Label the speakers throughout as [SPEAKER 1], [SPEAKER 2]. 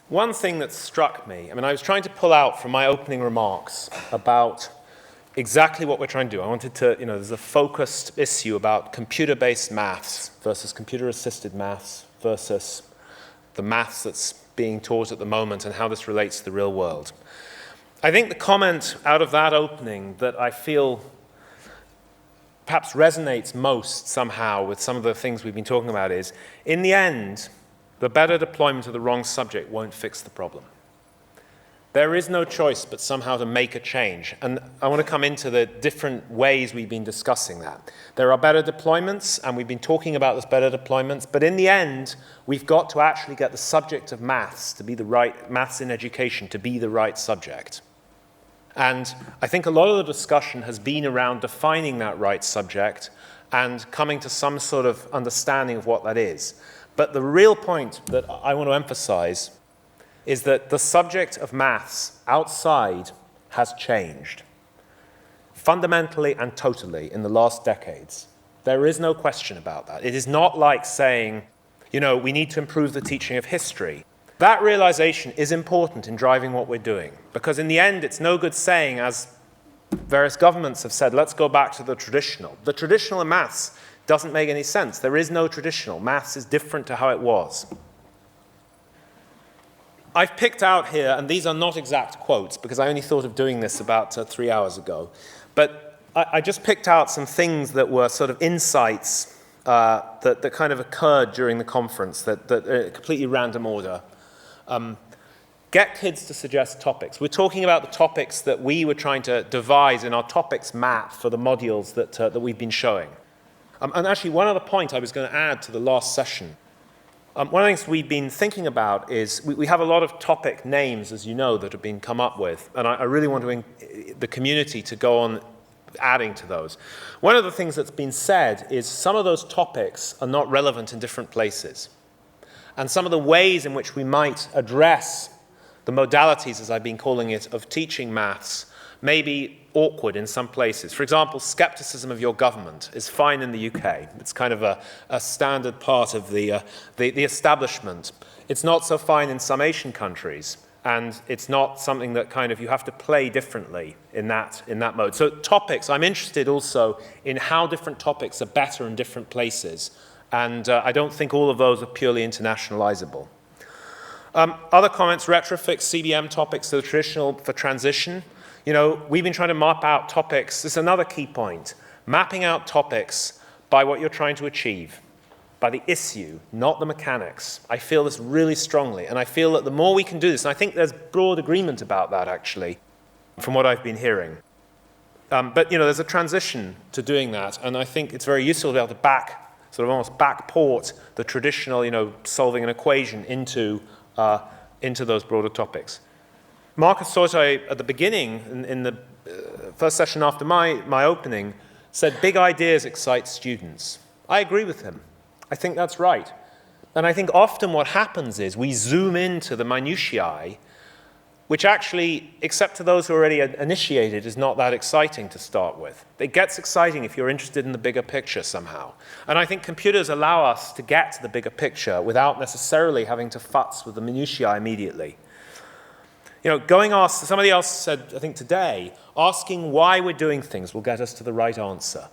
[SPEAKER 1] One thing that struck me, I was trying to pull out from my opening remarks about exactly what we're trying to do. I wanted to, there's a focused issue about computer-based maths versus computer-assisted maths versus the maths that's being taught at the moment and how this relates to the real world. I think the comment out of that opening that I feel perhaps resonates most somehow with some of the things we've been talking about is, in the end, the better deployment of the wrong subject won't fix the problem. There is no choice but somehow to make a change. And I want to come into the different ways we've been discussing that. There are better deployments, and we've been talking about those better deployments, but in the end, we've got to actually get the subject of maths to be the right, maths in education to be the right subject. And I think a lot of the discussion has been around defining that right subject and coming to some sort of understanding of what that is. But the real point that I want to emphasize is that the subject of maths outside has changed fundamentally and totally in the last decades. There is no question about that. It is not like saying, we need to improve the teaching of history. That realization is important in driving what we're doing, because in the end, it's no good saying, as various governments have said, let's go back to the traditional. The traditional in maths doesn't make any sense. There is no traditional. Maths is different to how it was. I've picked out here, and these are not exact quotes, because I only thought of doing this about 3 hours ago, but I just picked out some things that were sort of insights that kind of occurred during the conference, that completely random order. Get kids to suggest topics. We're talking about the topics that we were trying to devise in our topics map for the modules that we've been showing. And actually, one other point I was going to add to the last session. One of the things we've been thinking about is we have a lot of topic names, as you know, that have been come up with, and I really want the community to go on adding to those. One of the things that's been said is some of those topics are not relevant in different places. And some of the ways in which we might address the modalities, as I've been calling it, of teaching maths may be awkward in some places. For example, skepticism of your government is fine in the UK. It's kind of a standard part of the establishment. It's not so fine in some Asian countries, and it's not something that kind of you have to play differently in that mode. So topics, I'm interested also in how different topics are better in different places, and I don't think all of those are purely internationalizable. Other comments, retrofix CBM topics that are traditional for transition. We've been trying to map out topics. This is another key point. Mapping out topics by what you're trying to achieve, by the issue, not the mechanics. I feel this really strongly, and I feel that the more we can do this, and I think there's broad agreement about that, actually, from what I've been hearing. But, there's a transition to doing that, and I think it's very useful to be able to almost backport the traditional, solving an equation into those broader topics. Marcus Sorte, at the beginning, in the first session after my opening, said big ideas excite students. I agree with him. I think that's right. And I think often what happens is we zoom into the minutiae, which actually, except to those who are already initiated, is not that exciting to start with. It gets exciting if you're interested in the bigger picture somehow. And I think computers allow us to get to the bigger picture without necessarily having to futz with the minutiae immediately. Somebody else said, I think today, asking why we're doing things will get us to the right answer.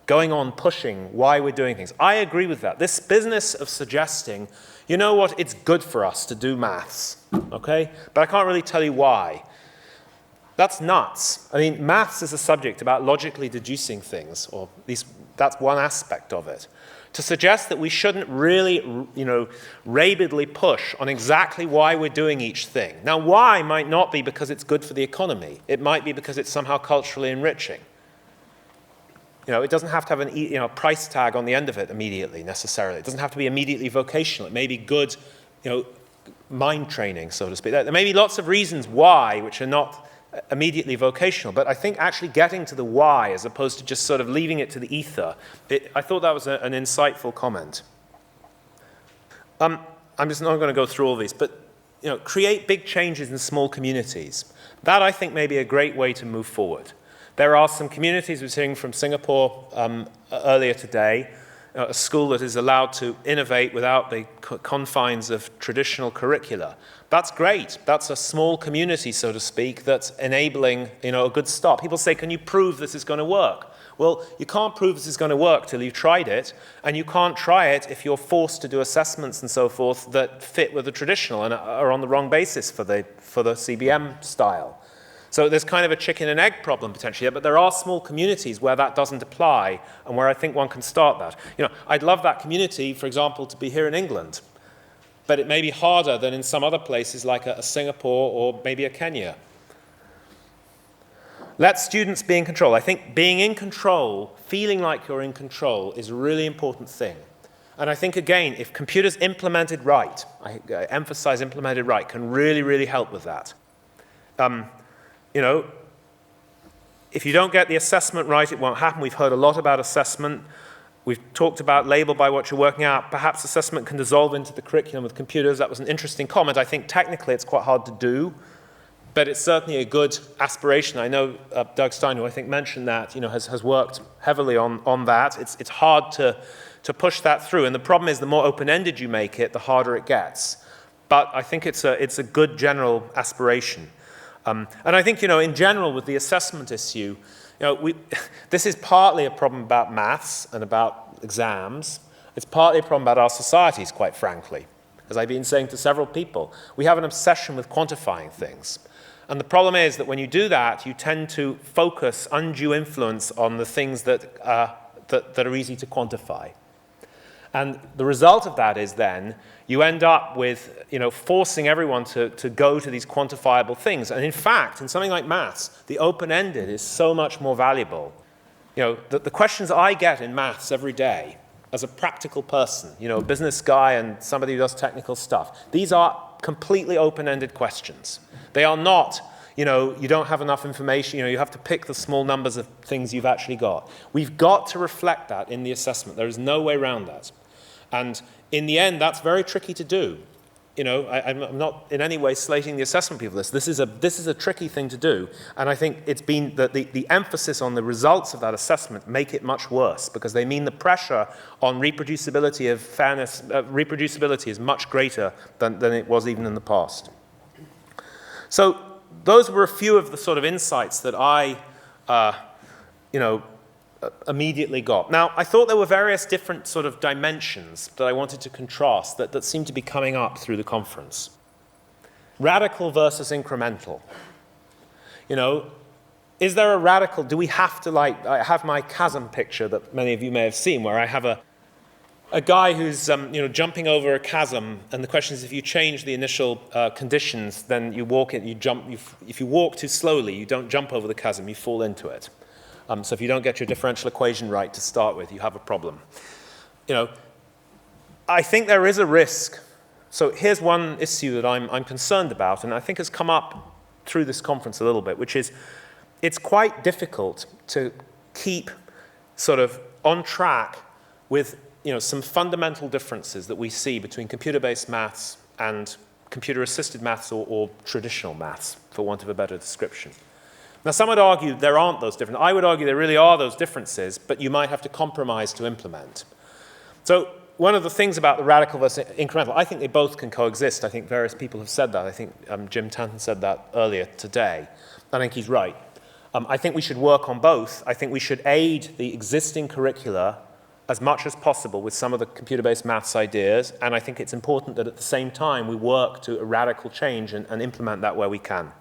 [SPEAKER 1] Going on pushing why we're doing things. I agree with that. This business of suggesting, it's good for us to do maths, okay? But I can't really tell you why. That's nuts. Maths is a subject about logically deducing things, or at least that's one aspect of it. To suggest that we shouldn't really, rabidly push on exactly why we're doing each thing. Now, why might not be because it's good for the economy. It might be because it's somehow culturally enriching. It doesn't have to have a price tag on the end of it immediately, necessarily. It doesn't have to be immediately vocational. It may be good, mind training, so to speak. There may be lots of reasons why, which are not immediately vocational, but I think actually getting to the why as opposed to just sort of leaving it to the ether, I thought that was an insightful comment. I'm just not going to go through all these, but create big changes in small communities. That, I think, may be a great way to move forward. There are some communities, we're seeing from Singapore earlier today, a school that is allowed to innovate without the confines of traditional curricula. That's great. That's a small community, so to speak, that's enabling, a good start. People say, can you prove this is going to work? Well, you can't prove this is going to work till you've tried it, and you can't try it if you're forced to do assessments and so forth that fit with the traditional and are on the wrong basis for the CBM style. So there's kind of a chicken and egg problem potentially, but there are small communities where that doesn't apply and where I think one can start that. I'd love that community, for example, to be here in England, but it may be harder than in some other places like a Singapore or maybe a Kenya. Let students be in control. I think being in control, feeling like you're in control, is a really important thing. And I think, again, if computers implemented right, I emphasize implemented right, can really, really help with that. If you don't get the assessment right, it won't happen. We've heard a lot about assessment. We've talked about label by what you're working out. Perhaps assessment can dissolve into the curriculum with computers. That was an interesting comment. I think technically it's quite hard to do, but it's certainly a good aspiration. I know Doug Stein, who I think mentioned that, has worked heavily on that. It's hard to push that through. And the problem is the more open-ended you make it, the harder it gets. But I think it's a good general aspiration. And I think, in general with the assessment issue, this is partly a problem about maths and about exams. It's partly a problem about our societies, quite frankly. As I've been saying to several people, we have an obsession with quantifying things. And the problem is that when you do that, you tend to focus undue influence on the things that are easy to quantify. And the result of that is then you end up with, forcing everyone to go to these quantifiable things. And in fact, in something like maths, the open-ended is so much more valuable. The questions I get in maths every day as a practical person, a business guy and somebody who does technical stuff, these are completely open-ended questions. They are not, you don't have enough information, you have to pick the small numbers of things you've actually got. We've got to reflect that in the assessment. There is no way around that. And in the end, that's very tricky to do. I'm not in any way slating the assessment people. This is a tricky thing to do. And I think it's been that the emphasis on the results of that assessment make it much worse because they mean the pressure on reproducibility of fairness, reproducibility is much greater than it was even in the past. So those were a few of the sort of insights that I, immediately got. Now, I thought there were various different sort of dimensions that I wanted to contrast that seem to be coming up through the conference. Radical versus incremental. Is there a radical, do we have to I have my chasm picture that many of you may have seen where I have a guy who's jumping over a chasm, and the question is if you change the initial conditions, then you walk it, you jump, if you walk too slowly, you don't jump over the chasm, you fall into it. So if you don't get your differential equation right to start with, you have a problem. I think there is a risk. So here's one issue that I'm concerned about, and I think has come up through this conference a little bit, which is it's quite difficult to keep sort of on track with some fundamental differences that we see between computer-based maths and computer-assisted maths or traditional maths, for want of a better description. Now, some would argue there aren't those differences. I would argue there really are those differences, but you might have to compromise to implement. So one of the things about the radical versus incremental, I think they both can coexist. I think various people have said that. I think Jim Tanton said that earlier today. I think he's right. I think we should work on both. I think we should aid the existing curricula as much as possible with some of the computer-based maths ideas, and I think it's important that at the same time we work to a radical change and implement that where we can.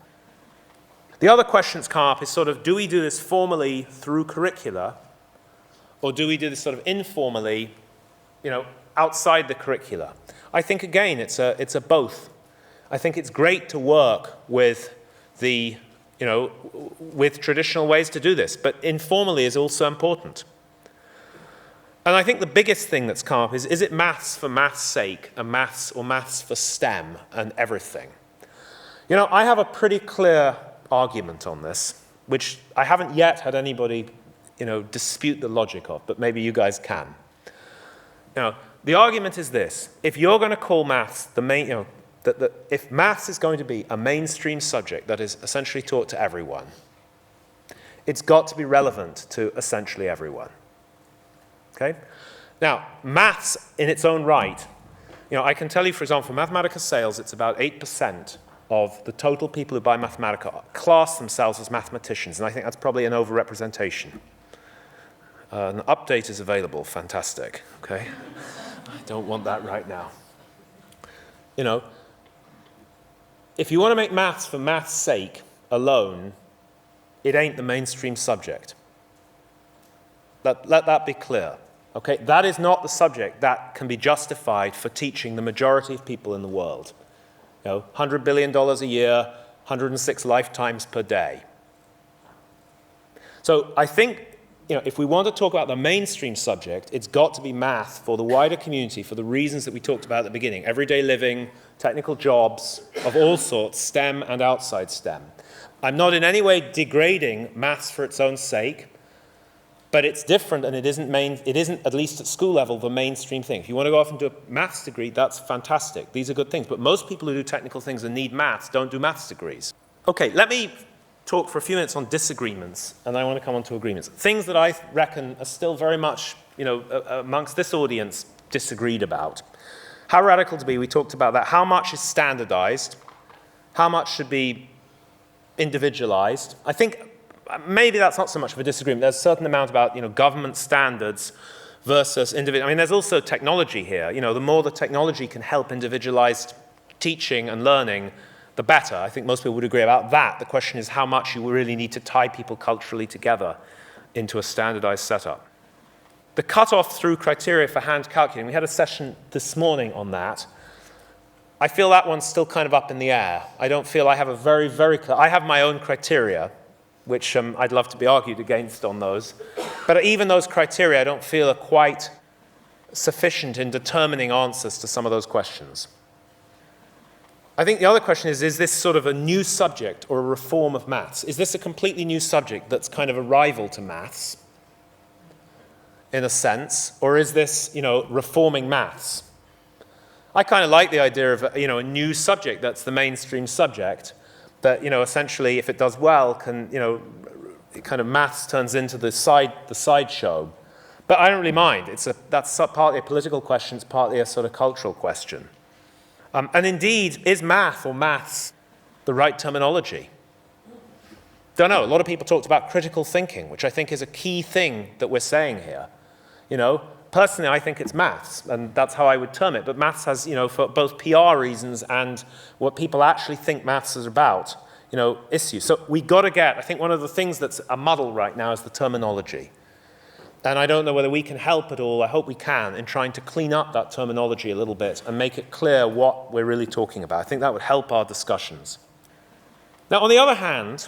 [SPEAKER 1] The other question that's come up is sort of, do we do this formally through curricula, or do we do this sort of informally, outside the curricula? I think, again, it's a both. I think it's great to work with with traditional ways to do this, but informally is also important. And I think the biggest thing that's come up is it maths for maths' sake and maths or maths for STEM and everything? I have a pretty clear argument on this, which I haven't yet had anybody, dispute the logic of, but maybe you guys can. The argument is this: if you're going to call maths the main, if maths is going to be a mainstream subject that is essentially taught to everyone, it's got to be relevant to essentially everyone. Okay? Now, maths in its own right, I can tell you, for example, for Mathematica sales, it's about 8% of the total people who buy Mathematica class themselves as mathematicians, and I think that's probably an overrepresentation. An update is available, fantastic, okay? I don't want that right now. If you want to make maths for maths' sake alone, it ain't the mainstream subject. Let that be clear. Okay, that is not the subject that can be justified for teaching the majority of people in the world. $100 billion a year, 106 lifetimes per day. So I think, if we want to talk about the mainstream subject, it's got to be math for the wider community for the reasons that we talked about at the beginning. Everyday living, technical jobs of all sorts, STEM and outside STEM. I'm not in any way degrading maths for its own sake. But it's different, and it isn't, at least at school level, the mainstream thing. If you want to go off and do a maths degree, that's fantastic. These are good things. But most people who do technical things and need maths don't do maths degrees. Okay, let me talk for a few minutes on disagreements, and then I want to come on to agreements. Things that I reckon are still very much, amongst this audience, disagreed about. How radical to be, we talked about that. How much is standardized? How much should be individualized? I think maybe that's not so much of a disagreement. There's a certain amount about government standards versus individual. I mean, there's also technology here. The more the technology can help individualized teaching and learning, the better. I think most people would agree about that. The question is how much you really need to tie people culturally together into a standardized setup. The cutoff through criteria for hand calculating, we had a session this morning on that. I feel that one's still kind of up in the air. I don't feel I have a very, very clear, I have my own criteria, which I'd love to be argued against on those. But even those criteria I don't feel are quite sufficient in determining answers to some of those questions. I think the other question is this sort of a new subject or a reform of maths? Is this a completely new subject that's kind of a rival to maths, in a sense? Or is this, reforming maths? I kind of like the idea of, a new subject that's the mainstream subject. That, essentially, if it does well, kind of maths turns into the sideshow. But I don't really mind. That's partly a political question. It's partly a sort of cultural question. And indeed, is math or maths the right terminology? Don't know. A lot of people talked about critical thinking, which I think is a key thing that we're saying here. Personally, I think it's maths, and that's how I would term it. But maths has, for both PR reasons and what people actually think maths is about, issues. So we got to I think one of the things that's a muddle right now is the terminology. And I don't know whether we can help at all, I hope we can, in trying to clean up that terminology a little bit and make it clear what we're really talking about. I think that would help our discussions. Now, on the other hand,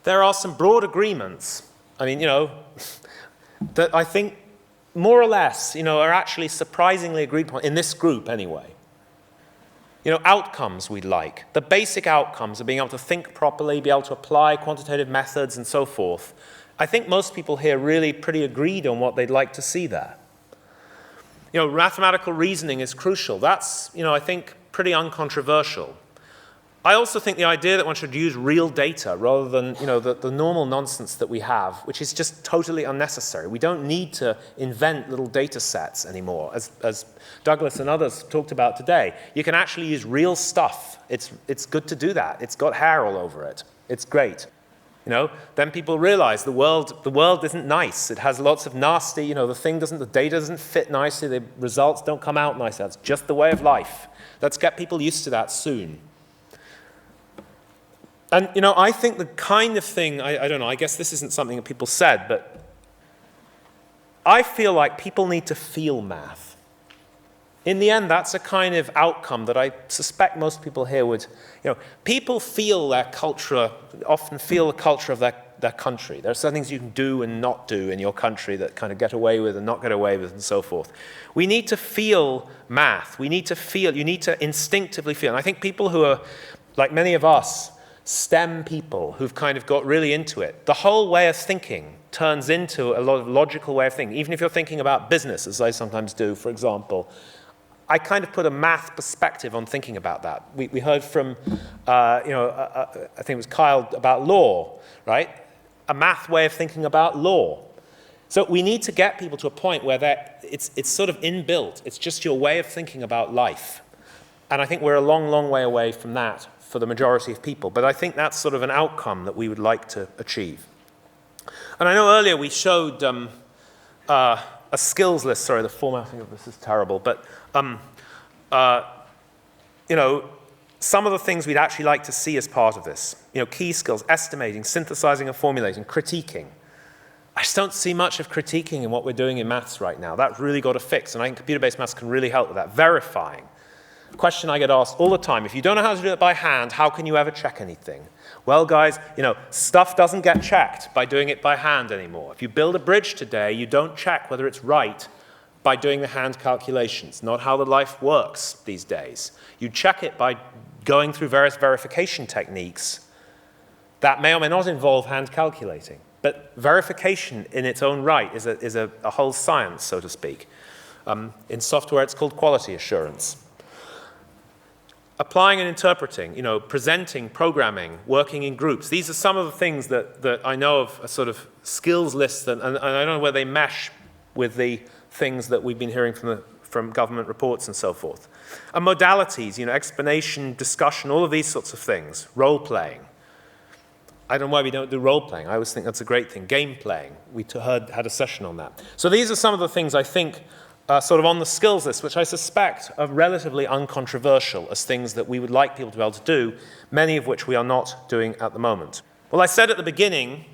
[SPEAKER 1] there are some broad agreements. I mean, that I think more or less, are actually surprisingly agreed upon, in this group anyway. Outcomes we'd like. The basic outcomes of being able to think properly, be able to apply quantitative methods and so forth. I think most people here really pretty agreed on what they'd like to see there. Mathematical reasoning is crucial. That's, I think, pretty uncontroversial. I also think the idea that one should use real data rather than the normal nonsense that we have, which is just totally unnecessary. We don't need to invent little data sets anymore, as Douglas and others talked about today. You can actually use real stuff. It's good to do that. It's got hair all over it. It's great. Then people realize the world isn't nice. It has lots of nasty, the data doesn't fit nicely, the results don't come out nicely. That's just the way of life. Let's get people used to that soon. And, I think the kind of thing, I don't know, I guess this isn't something that people said, but I feel like people need to feel math. In the end, that's a kind of outcome that I suspect most people here would, people feel their culture, often feel the culture of their country. There are certain things you can do and not do in your country that kind of get away with and not get away with and so forth. We need to feel math. You need to instinctively feel. And I think people who are, like many of us, STEM people who've kind of got really into it, the whole way of thinking turns into a lot of logical way of thinking. Even if you're thinking about business, as I sometimes do, for example, I kind of put a math perspective on thinking about that. We heard from, I think it was Kyle about law, right? A math way of thinking about law. So we need to get people to a point where it's sort of inbuilt. It's just your way of thinking about life. And I think we're a long, long way away from that for the majority of people. But I think that's sort of an outcome that we would like to achieve. And I know earlier we showed a skills list. Sorry, the formatting of this is terrible. But, some of the things we'd actually like to see as part of this. Key skills, estimating, synthesizing and formulating, critiquing. I just don't see much of critiquing in what we're doing in maths right now. That's really got to fix, and I think computer-based maths can really help with that. Verifying. Question I get asked all the time, if you don't know how to do it by hand, how can you ever check anything? Well, guys, stuff doesn't get checked by doing it by hand anymore. If you build a bridge today, you don't check whether it's right by doing the hand calculations. Not how the life works these days. You check it by going through various verification techniques that may or may not involve hand calculating. But verification in its own right is a whole science, so to speak. In software, it's called quality assurance. Applying and interpreting, presenting, programming, working in groups. These are some of the things that I know of a sort of skills list, and I don't know where they mesh with the things that we've been hearing from government reports and so forth. And modalities, explanation, discussion, all of these sorts of things. Role-playing. I don't know why we don't do role-playing. I always think that's a great thing. Game-playing. We had a session on that. So these are some of the things I think sort of on the skills list, which I suspect are relatively uncontroversial as things that we would like people to be able to do, many of which we are not doing at the moment. Well, I said at the beginning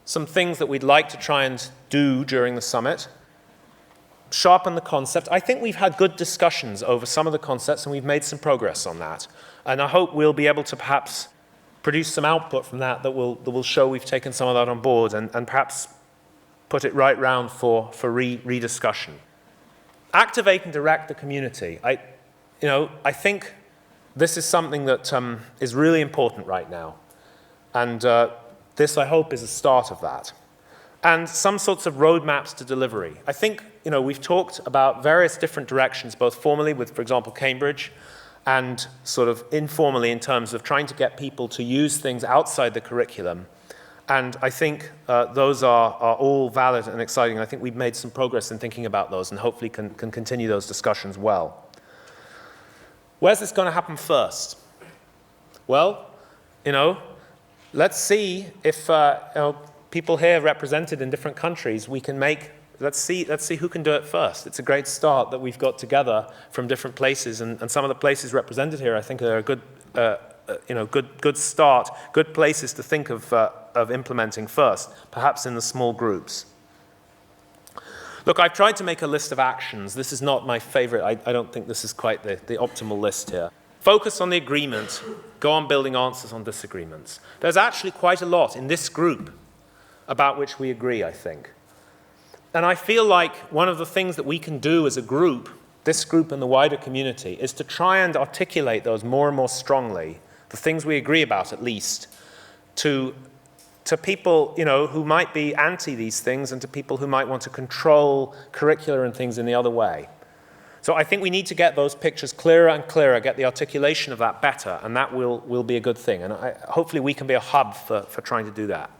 [SPEAKER 1] some things that we'd like to try and do during the summit. Sharpen the concept. I think we've had good discussions over some of the concepts, and we've made some progress on that. And I hope we'll be able to perhaps produce some output from that will show we've taken some of that on board and perhaps put it right round for rediscussion. Activate and direct the community. I think this is something that is really important right now. And this, I hope, is a start of that. And some sorts of roadmaps to delivery. I think, we've talked about various different directions, both formally with, for example, Cambridge, and sort of informally in terms of trying to get people to use things outside the curriculum. And I think those are all valid and exciting. I think we've made some progress in thinking about those and hopefully can continue those discussions well. Where's this going to happen first? Well, let's see if people here represented in different countries, let's see who can do it first. It's a great start that we've got together from different places, and some of the places represented here I think are a good good start, good places to think of implementing first, perhaps in the small groups. Look, I've tried to make a list of actions. This is not my favorite. I don't think this is quite the optimal list here. Focus on the agreement. Go on building answers on disagreements. There's actually quite a lot in this group about which we agree, I think. And I feel like one of the things that we can do as a group, this group and the wider community, is to try and articulate those more and more strongly, the things we agree about at least, to people who might be anti these things and to people who might want to control curricula and things in the other way. So I think we need to get those pictures clearer and clearer, get the articulation of that better, and that will be a good thing. And hopefully we can be a hub for trying to do that.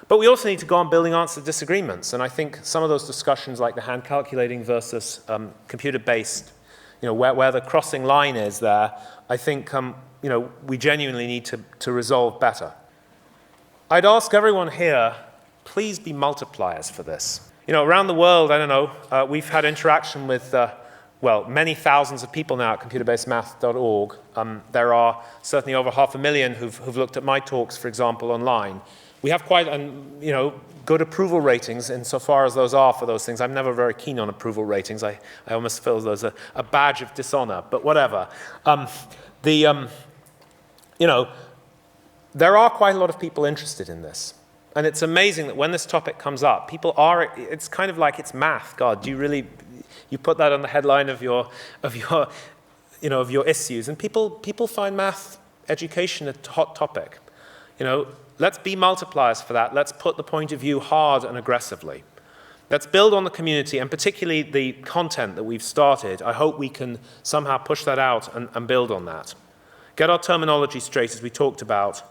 [SPEAKER 1] But we also need to go on building answers to disagreements. And I think some of those discussions, like the hand calculating versus computer-based, where the crossing line is there, I think we genuinely need to resolve better. I'd ask everyone here, please be multipliers for this. Around the world, I don't know, we've had interaction with, many thousands of people now at computerbasedmath.org. There are certainly over 500,000 who've looked at my talks, for example, online. We have quite, good approval ratings insofar as those are for those things. I'm never very keen on approval ratings. I almost feel as though there's a badge of dishonor, but whatever. There are quite a lot of people interested in this. And it's amazing that when this topic comes up, it's kind of like it's math. God, do you really, you put that on the headline of your issues, and people find math education a hot topic. Let's be multipliers for that. Let's put the point of view hard and aggressively. Let's build on the community, and particularly the content that we've started. I hope we can somehow push that out and build on that. Get our terminology straight, as we talked about.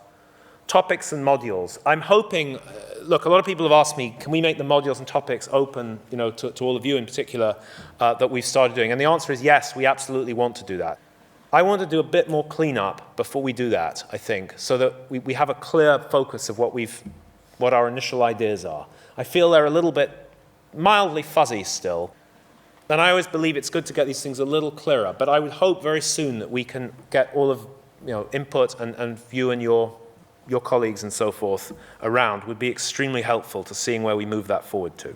[SPEAKER 1] topics and modules. I'm hoping, look, a lot of people have asked me, can we make the modules and topics open, to all of you in particular, that we've started doing? And the answer is yes, we absolutely want to do that. I want to do a bit more cleanup before we do that, I think, so that we have a clear focus of what our initial ideas are. I feel they're a little bit mildly fuzzy still. And I always believe it's good to get these things a little clearer, but I would hope very soon that we can get all of input and you and your colleagues and so forth around would be extremely helpful to seeing where we move that forward to.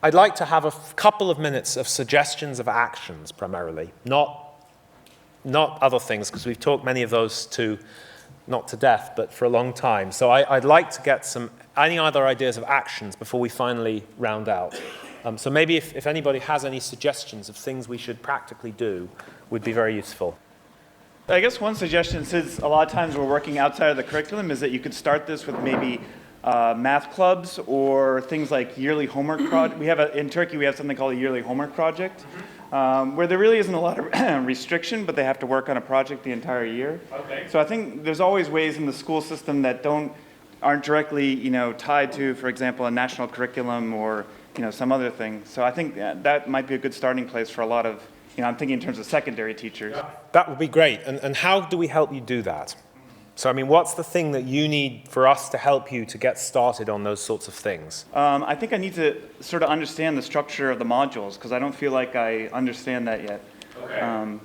[SPEAKER 1] I'd like to have a couple of minutes of suggestions of actions primarily, not other things, because we've talked many of those not to death, but for a long time. So I'd like to get any other ideas of actions before we finally round out. So maybe if anybody has any suggestions of things we should practically do, would be very useful.
[SPEAKER 2] I guess one suggestion, since a lot of times we're working outside of the curriculum, is that you could start this with maybe math clubs or things like yearly homework project. In Turkey, we have something called a yearly homework project, where there really isn't a lot of restriction, but they have to work on a project the entire year.
[SPEAKER 1] Okay.
[SPEAKER 2] So I think there's always ways in the school system that aren't directly, tied to, for example, a national curriculum or, some other thing. So I think that might be a good starting place for a lot of, I'm thinking in terms of secondary teachers.
[SPEAKER 1] That would be great. And how do we help you do that? So, I mean, what's the thing that you need for us to help you to get started on those sorts of things?
[SPEAKER 2] I think I need to sort of understand the structure of the modules, because I don't feel like I understand that yet.
[SPEAKER 1] Okay.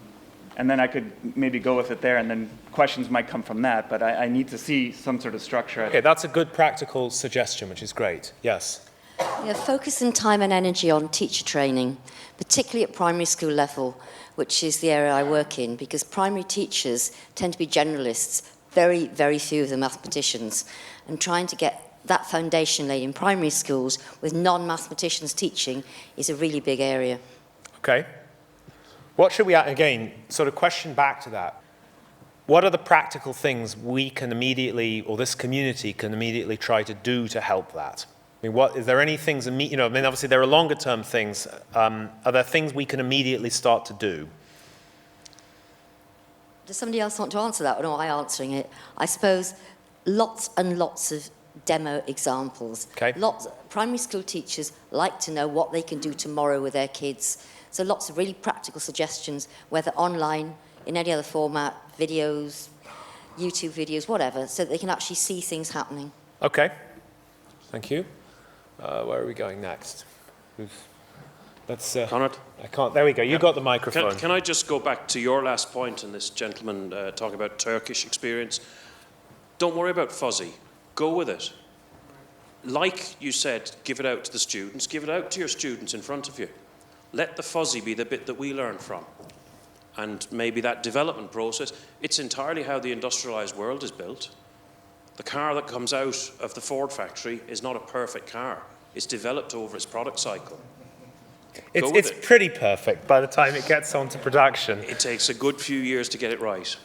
[SPEAKER 2] And then I could maybe go with it there, and then questions might come from that, but I need to see some sort of structure.
[SPEAKER 1] Okay, that's a good practical suggestion, which is great. Yes?
[SPEAKER 3] Yeah, focusing time and energy on teacher training, particularly at primary school level, which is the area I work in, because primary teachers tend to be generalists, very, very few of them mathematicians, and trying to get that foundation laid in primary schools with non-mathematicians teaching is a really big area.
[SPEAKER 1] Okay. What should we, again, sort of question back to that? What are the practical things we can immediately, or this community can immediately try to do to help that? I mean, is there any things, obviously there are longer term things. Are there things we can immediately start to do?
[SPEAKER 3] Does somebody else want to answer that, or am I answering it? I suppose lots and lots of demo examples.
[SPEAKER 1] Okay.
[SPEAKER 3] Primary school teachers like to know what they can do tomorrow with their kids. So lots of really practical suggestions, whether online, in any other format, videos, YouTube videos, whatever, so that they can actually see things happening.
[SPEAKER 1] Okay. Thank you. Where are we going next?
[SPEAKER 4] Conrad?
[SPEAKER 1] I can't. There we go. You got the microphone.
[SPEAKER 4] Can I just go back to your last point and this gentleman talking about Turkish experience? Don't worry about fuzzy. Go with it. Like you said, give it out to the students. Give it out to your students in front of you. Let the fuzzy be the bit that we learn from. And maybe that development process, it's entirely how the industrialized world is built. The car that comes out of the Ford factory is not a perfect car. It's developed over its product cycle.
[SPEAKER 1] It's pretty perfect by the time it gets onto production.
[SPEAKER 4] It takes a good few years to get it right.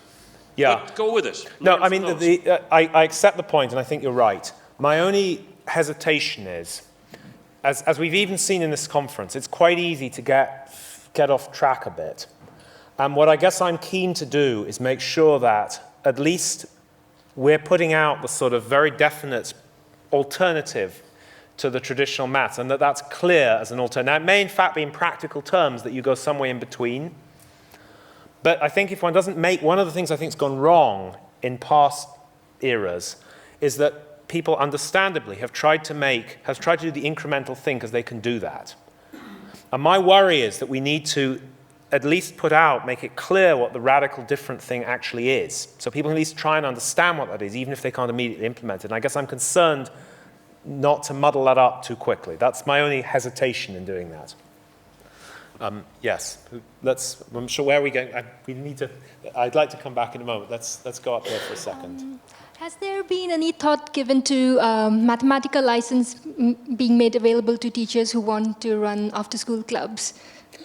[SPEAKER 1] Yeah.
[SPEAKER 4] But go with it.
[SPEAKER 1] No,
[SPEAKER 4] Learn
[SPEAKER 1] I mean, I accept the point, and I think you're right. My only hesitation is, as we've even seen in this conference, it's quite easy to get off track a bit. And what I guess I'm keen to do is make sure that at least we're putting out the sort of very definite alternative to the traditional maths, and that's clear as an alternative. Now, it may in fact be in practical terms that you go somewhere in between. But I think if one doesn't make, one of the things I think has gone wrong in past eras is that people understandably have tried to do the incremental thing because they can do that. And my worry is that we need to at least make it clear what the radical different thing actually is. So people can at least try and understand what that is, even if they can't immediately implement it. And I guess I'm concerned not to muddle that up too quickly. That's my only hesitation in doing that. Yes, I'm sure where are we going? I'd like to come back in a moment. Let's go up there for a second.
[SPEAKER 5] Has there been any thought given to mathematical license being made available to teachers who want to run after-school clubs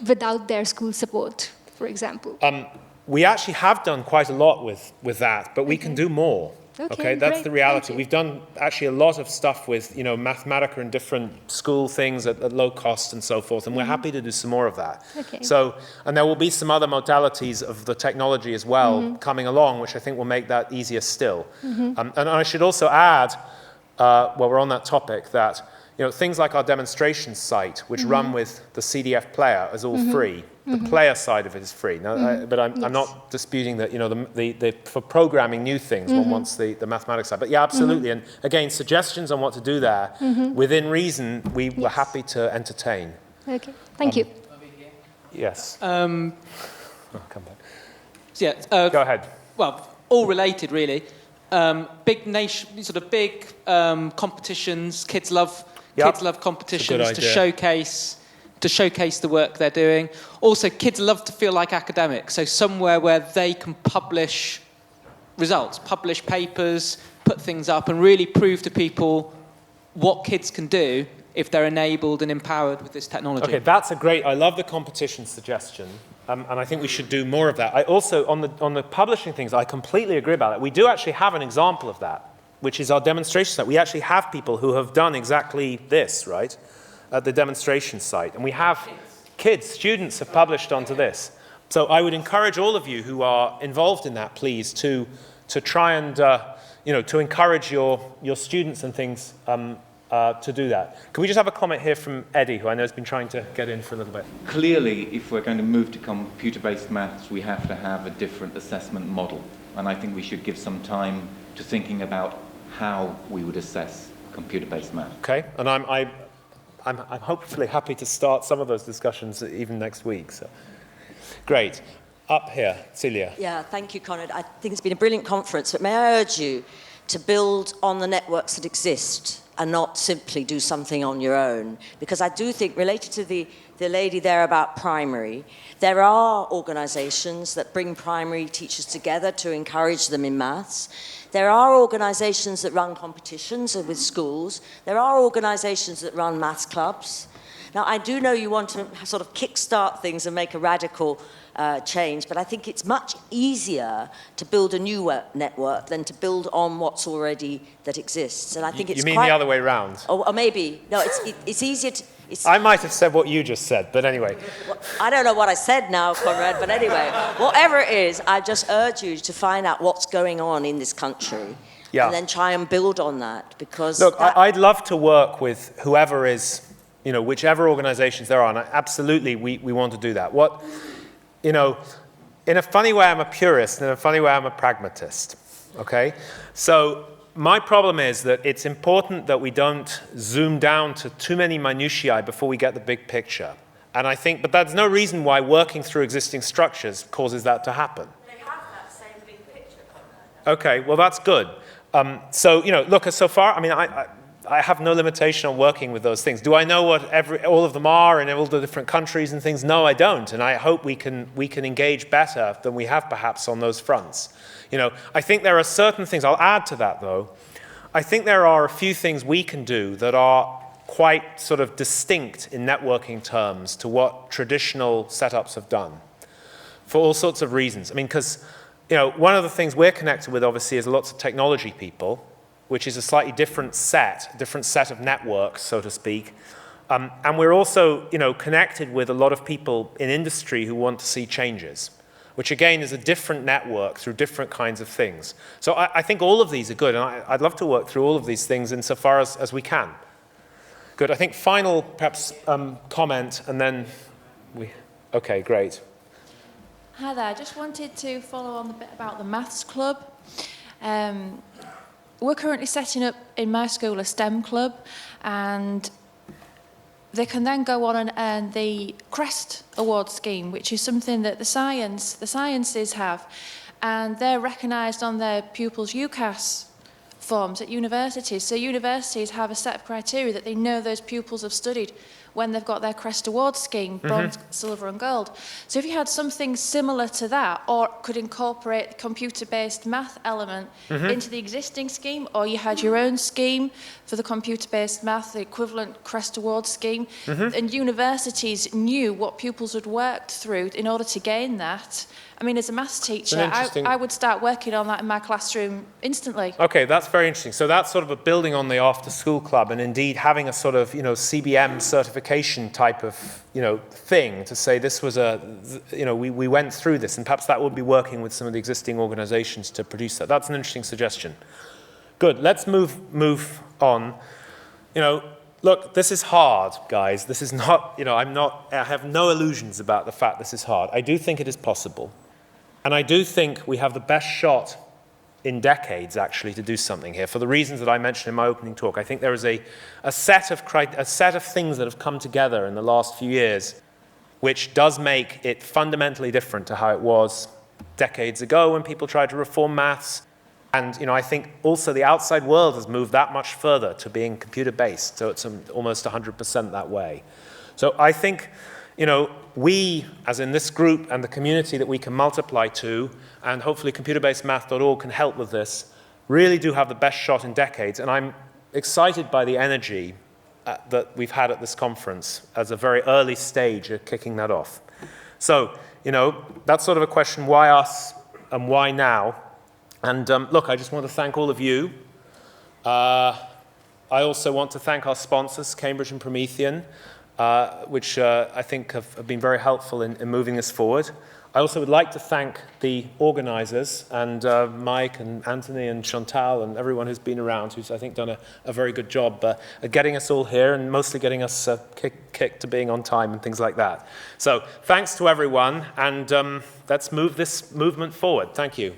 [SPEAKER 5] without their school support, for example?
[SPEAKER 1] We actually have done quite a lot with that, but we can do more. Okay, that's
[SPEAKER 5] great.
[SPEAKER 1] the reality.
[SPEAKER 5] Thank you.
[SPEAKER 1] We've done actually a lot of stuff with, Mathematica and different school things at low cost and so forth, and we're happy to do some more of that.
[SPEAKER 5] Okay.
[SPEAKER 1] So, and there will be some other modalities of the technology as well coming along, which I think will make that easier still. And I should also add, while we're on that topic, that things like our demonstration site, which run with the CDF player, is all free. The player side of it is free. Now, but I'm not disputing that, for programming new things, one wants the mathematics side. But yeah, absolutely. And again, suggestions on what to do there, within reason, we were happy to entertain.
[SPEAKER 5] Okay, thank you.
[SPEAKER 1] Yes. I'll come back.
[SPEAKER 6] Yeah.
[SPEAKER 1] Go ahead.
[SPEAKER 6] Well, all related, really. Big competitions. Kids love competitions to showcase the work they're doing. Also, kids love to feel like academics. So somewhere where they can publish results, publish papers, put things up, and really prove to people what kids can do if they're enabled and empowered with this technology.
[SPEAKER 1] Okay, that's I love the competition suggestion. And I think we should do more of that. I also, on the publishing things, I completely agree about that. We do actually have an example of that, which is our demonstration site. We actually have people who have done exactly this, right, at the demonstration site. And we have students have published onto this. So I would encourage all of you who are involved in that, please, to try and, to encourage your students and things to do that. Can we just have a comment here from Eddie, who I know has been trying to get in for a little bit?
[SPEAKER 7] Clearly, if we're going to move to computer-based maths, we have to have a different assessment model. And I think we should give some time to thinking about how we would assess computer-based maths.
[SPEAKER 1] Okay, and I'm hopefully happy to start some of those discussions even next week. So, great. Up here, Celia.
[SPEAKER 8] Yeah, thank you, Conrad. I think it's been a brilliant conference, but may I urge you to build on the networks that exist and not simply do something on your own? Because I do think, related to the lady there about primary, there are organisations that bring primary teachers together to encourage them in maths. There are organisations that run competitions with schools. There are organisations that run maths clubs. Now, I do know you want to sort of kickstart things and make a radical change, but I think it's much easier to build a new network than to build on what's already that exists. And I think it's
[SPEAKER 1] You mean the other way round?
[SPEAKER 8] Or maybe. No, it's easier to...
[SPEAKER 1] I might have said what you just said, but anyway.
[SPEAKER 8] Well, I don't know what I said now, Conrad, but anyway, whatever it is, I just urge you to find out what's going on in this country and then try and build on that, because...
[SPEAKER 1] Look, I'd love to work with whoever is, whichever organizations there are, and absolutely we want to do that. In a funny way, I'm a purist, and in a funny way, I'm a pragmatist, okay? So my problem is that it's important that we don't zoom down to too many minutiae before we get the big picture. And I think, but that's no reason why working through existing structures causes that to happen.
[SPEAKER 8] They have that same big picture, Conrad.
[SPEAKER 1] Okay, well, that's good. So, look, so far, I mean, I have no limitation on working with those things. Do I know what all of them are in all the different countries and things? No, I don't. And I hope we can engage better than we have perhaps on those fronts. I think there are certain things, I'll add to that though. I think there are a few things we can do that are quite sort of distinct in networking terms to what traditional setups have done for all sorts of reasons. I mean, because, one of the things we're connected with obviously is lots of technology people, which is a slightly different set of networks, so to speak. And we're also, connected with a lot of people in industry who want to see changes, which again is a different network through different kinds of things. So I think all of these are good, and I'd love to work through all of these things insofar as we can. Good, I think final, perhaps, comment, and then okay, great.
[SPEAKER 9] Hi there, I just wanted to follow on the bit about the maths club. We're currently setting up in my school a STEM club, and they can then go on and earn the CREST award scheme, which is something that the sciences have, and they're recognised on their pupils' UCAS forms at universities. So universities have a set of criteria that they know those pupils have studied when they've got their Crest Award scheme, bronze, silver and gold. So if you had something similar to that, or could incorporate the computer-based math element into the existing scheme, or you had your own scheme for the computer-based math, the equivalent Crest Award scheme, and universities knew what pupils had worked through in order to gain that. I mean, as a maths teacher, I would start working on that in my classroom instantly.
[SPEAKER 1] Okay, that's very interesting. So that's sort of a building on the after-school club, and indeed having a sort of, CBM certification type of, thing to say this was we went through this, and perhaps that would be working with some of the existing organizations to produce that. That's an interesting suggestion. Good, let's move on. Look, this is hard, guys. This is not, I have no illusions about the fact this is hard. I do think it is possible. And I do think we have the best shot in decades, actually, to do something here, for the reasons that I mentioned in my opening talk. I think there is a set of things that have come together in the last few years which does make it fundamentally different to how it was decades ago when people tried to reform maths. And I think also the outside world has moved that much further to being computer-based, so it's almost 100% that way. So I think we, as in this group and the community that we can multiply to, and hopefully computerbasedmath.org can help with this, really do have the best shot in decades. And I'm excited by the energy that we've had at this conference as a very early stage of kicking that off. So, that's sort of a question, why us and why now? And look, I just want to thank all of you. I also want to thank our sponsors, Cambridge and Promethean, which I think have been very helpful in moving this forward. I also would like to thank the organizers, and Mike and Anthony and Chantal and everyone who's been around, who's, I think, done a very good job at getting us all here and mostly getting us kicked to being on time and things like that. So thanks to everyone, and let's move this movement forward. Thank you.